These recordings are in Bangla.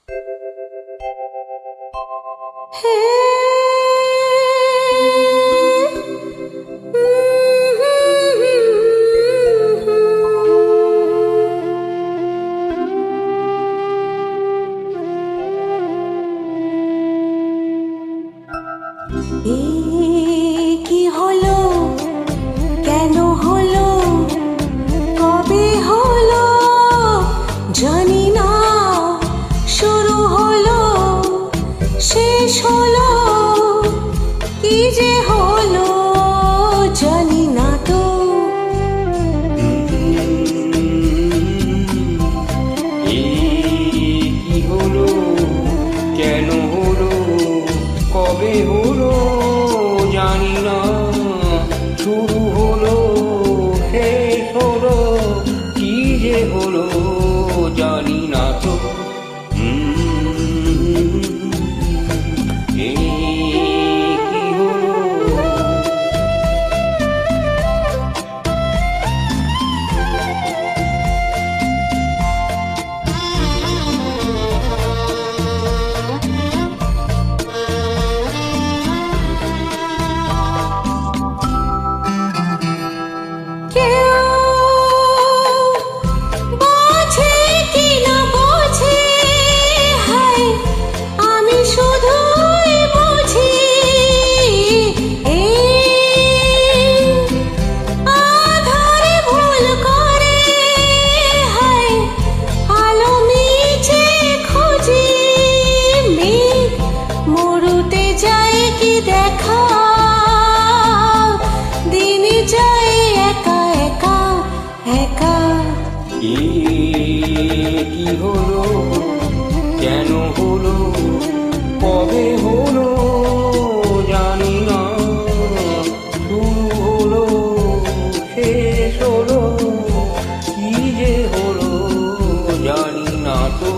কি হলো, কেন হলো, কবে হলো জানি না, শুরু হলো শেষ হলো, কি যে হলো জানি না তো। কি হলো, কেন হলো, কবে হলো জানি না, শুরু হলো শেষ হলো, কি যে হলো জানি না তো। কি হলো, দেখা দিন যায় একা একা একা। কি হলো, কেন হলো, কবে হলো জানি না, শুরু হলো শেষ হলো, কি যে হলো জানি না তো।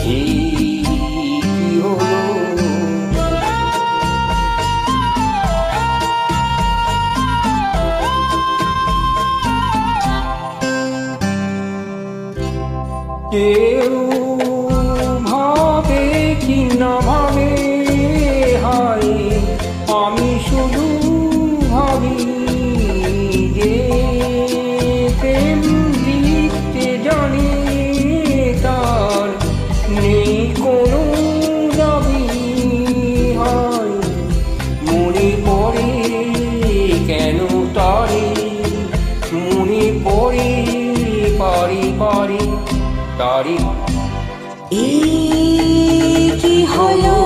কি হলো, কেউ ভাবে কি না ভাবে, হায় আমি শুধু ভাবি যে প্রেম দিতে জানি তার নেই কোনো দাবি, হায় মনে পড়ে কেন তারে, মনে পড়ে পারি পারি তারি। কি হলো,